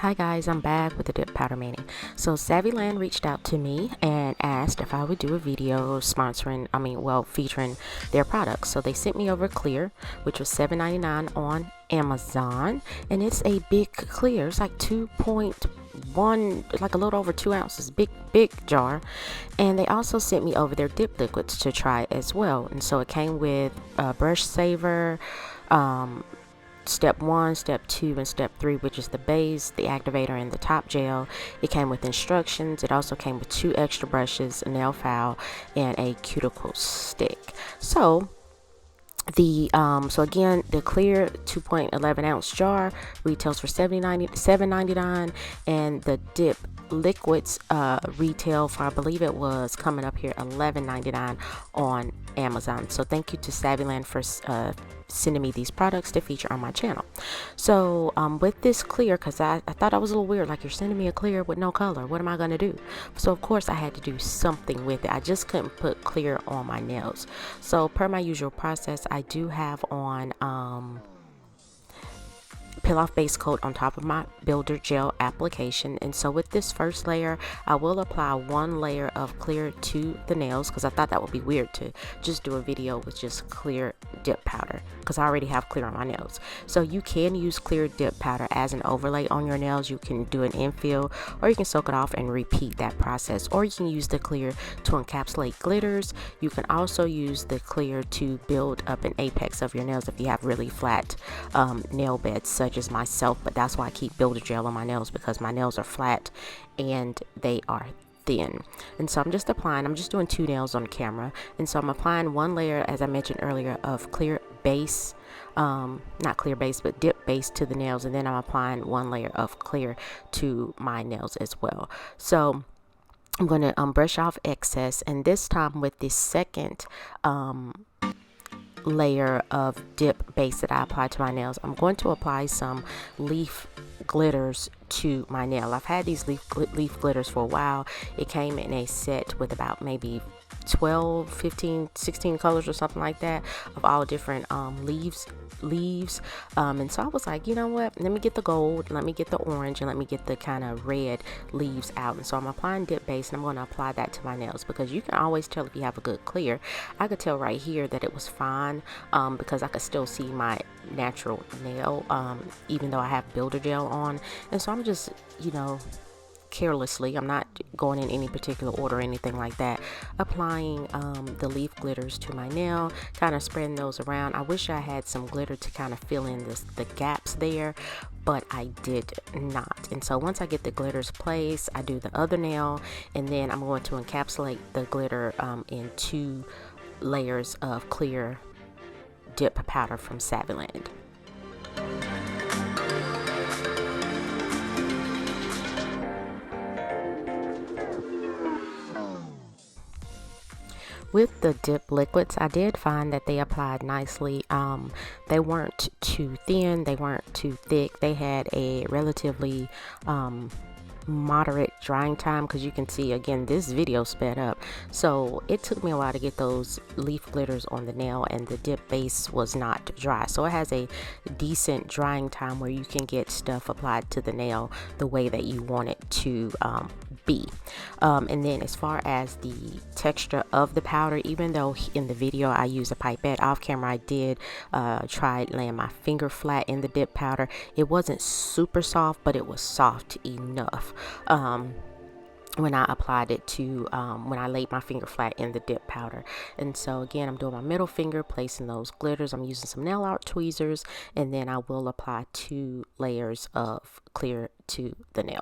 Hi guys, I'm back with the Dip Powder Mani. So Saviland reached out to me and asked if I would do a video featuring their products. So they sent me over clear, which was $7.99 on Amazon, and it's a big clear. It's like 2.1, like a little over 2 ounces, big jar. And they also sent me over their dip liquids to try as well. And so it came with brush saver, step 1, step 2, and step 3, which is the base, the activator, and the top gel. It came with instructions. It also came with 2 extra brushes, a nail file, and a cuticle stick. So again, the clear 2.11 ounce jar retails for $7.99, and the dip liquids retail for, I believe it was coming up here, $11.99 on Amazon. So thank you to Saviland for sending me these products to feature on my channel. So with this clear, because I thought I was a little weird, like, you're sending me a clear with no color, what am I going to do? So of course I had to do something with it. I just couldn't put clear on my nails. So per my usual process, I do have on peel off base coat on top of my builder gel application. And so with this first layer, I will apply 1 layer of clear to the nails, because I thought that would be weird to just do a video with just clear dip powder, because I already have clear on my nails. So you can use clear dip powder as an overlay on your nails. You can do an infill, or you can soak it off and repeat that process, or you can use the clear to encapsulate glitters. You can also use the clear to build up an apex of your nails if you have really flat nail beds, such as myself. But that's why I keep builder gel on my nails, because my nails are flat and they are thin. And so I'm just doing 2 nails on camera, and so I'm applying 1 layer, as I mentioned earlier, of clear base, not clear base, but dip base to the nails, and then I'm applying 1 layer of clear to my nails as well. So I'm going to brush off excess, and this time with the second layer of dip base that I apply to my nails, I'm going to apply some leaf glitters to my nail. I've had these leaf glitters for a while. It came in a set with about maybe 12, 15, 16 colors or something like that, of all different leaves. And so I was like, you know what, let me get the gold, let me get the orange, and let me get the kind of red leaves out. And so I'm applying dip base, and I'm going to apply that to my nails, because you can always tell if you have a good clear. I could tell right here that it was fine, because I could still see my natural nail, even though I have builder gel on. And so I'm just, carelessly, I'm not going in any particular order or anything like that, applying the leaf glitters to my nail, kind of spreading those around. I wish I had some glitter to kind of fill in the gaps there, but I did not. And so once I get the glitters placed, I do the other nail, and then I'm going to encapsulate the glitter in 2 layers of clear dip powder from Saviland. With the dip liquids, I did find that they applied nicely. They weren't too thin, they weren't too thick. They had a relatively moderate drying time, because you can see, again, this video sped up, so it took me a while to get those leaf glitters on the nail, and the dip base was not dry, so it has a decent drying time where you can get stuff applied to the nail the way that you want it to be. And then as far as the texture of the powder, even though in the video I use a pipette, off camera I did try laying my finger flat in the dip powder. It wasn't super soft, but it was soft enough when I applied it to when I laid my finger flat in the dip powder. And so again, I'm doing my middle finger, placing those glitters. I'm using some nail art tweezers, and then I will apply 2 layers of clear to the nail.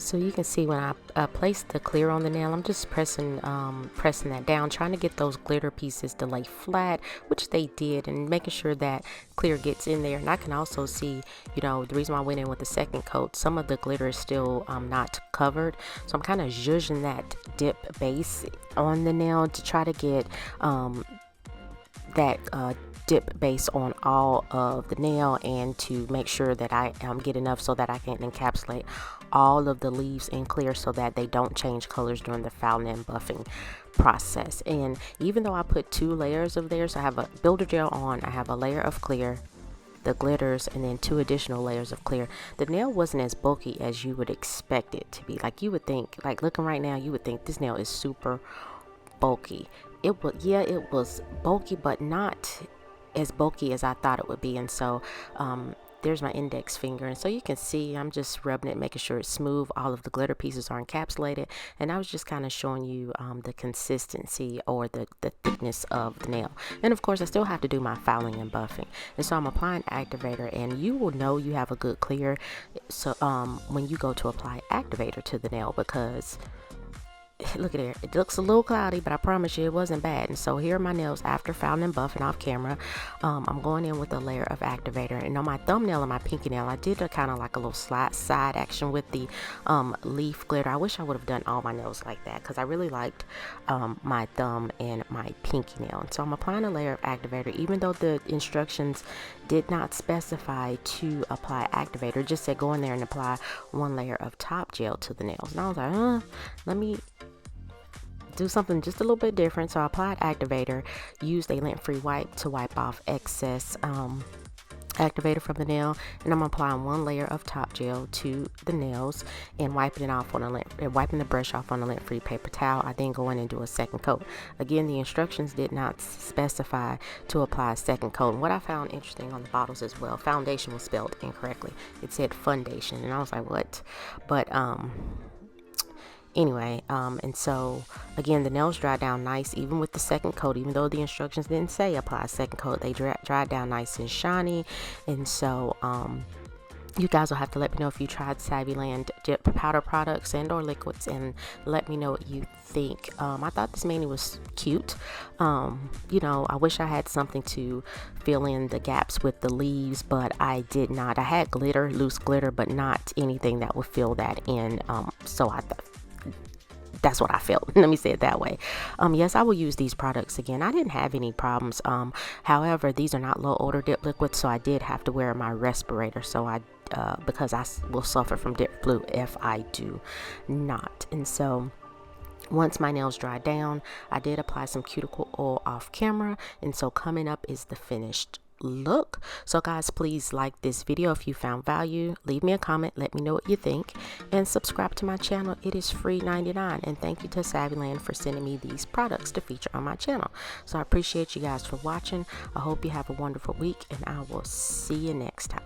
So you can see when I place the clear on the nail, I'm just pressing that down, trying to get those glitter pieces to lay flat, which they did, and making sure that clear gets in there. And I can also see, you know, the reason why I went in with the second coat, some of the glitter is still not covered. So I'm kind of zhuzhing that dip base on the nail to try to get that dip base on all of the nail, and to make sure that I get enough so that I can encapsulate all of the leaves in clear so that they don't change colors during the fouling and buffing process. And even though I put 2 layers of theirs, I have a builder gel on, I have a layer of clear, the glitters, and then 2 additional layers of clear. The nail wasn't as bulky as you would expect it to be. Like, you would think, like looking right now, you would think this nail is super bulky. It was, yeah, it was bulky, but not as bulky as I thought it would be. And so there's my index finger, and so you can see I'm just rubbing it, making sure it's smooth. All of the glitter pieces are encapsulated, and I was just kind of showing you the consistency or the thickness of the nail. And of course I still have to do my fouling and buffing, and so I'm applying activator, and you will know you have a good clear so when you go to apply activator to the nail, because look at it, it looks a little cloudy, but I promise you it wasn't bad. And so here are my nails after fouling and buffing off camera. I'm going in with a layer of activator, and on my thumbnail and my pinky nail I did a kind of like a little side action with the leaf glitter. I wish I would have done all my nails like that, because I really liked my thumb and my pinky nail. And so I'm applying a layer of activator, even though the instructions did not specify to apply activator. It just said go in there and apply 1 layer of top gel to the nails. And I was like, let me do something just a little bit different. So I applied activator, used a lint-free wipe to wipe off excess activator from the nail, and I'm applying 1 layer of top gel to the nails and wiping it off on wiping the brush off on a lint-free paper towel. I then go in and do a second coat. Again, the instructions did not specify to apply a second coat. And what I found interesting on the bottles as well, foundation was spelled incorrectly. It said foundation, and I was like, what? But anyway, and so again, the nails dried down nice even with the second coat. Even though the instructions didn't say apply a second coat, they dried down nice and shiny. And so you guys will have to let me know if you tried Saviland Dip Powder products and or liquids, and let me know what you think. I thought this mani was cute. You know, I wish I had something to fill in the gaps with the leaves, but I did not. I had glitter, loose glitter, but not anything that would fill that in. So I thought, that's what I felt. Let me say it that way. Yes, I will use these products again. I didn't have any problems. However, these are not low odor dip liquids, so I did have to wear my respirator. So I because I will suffer from dip flu if I do not. And so once my nails dried down, I did apply some cuticle oil off camera, and so coming up is the finished look. So guys, please like this video if you found value, leave me a comment, let me know what you think, and subscribe to my channel. It is free 99, and thank you to Saviland for sending me these products to feature on my channel. So I appreciate you guys for watching. I hope you have a wonderful week, and I will see you next time.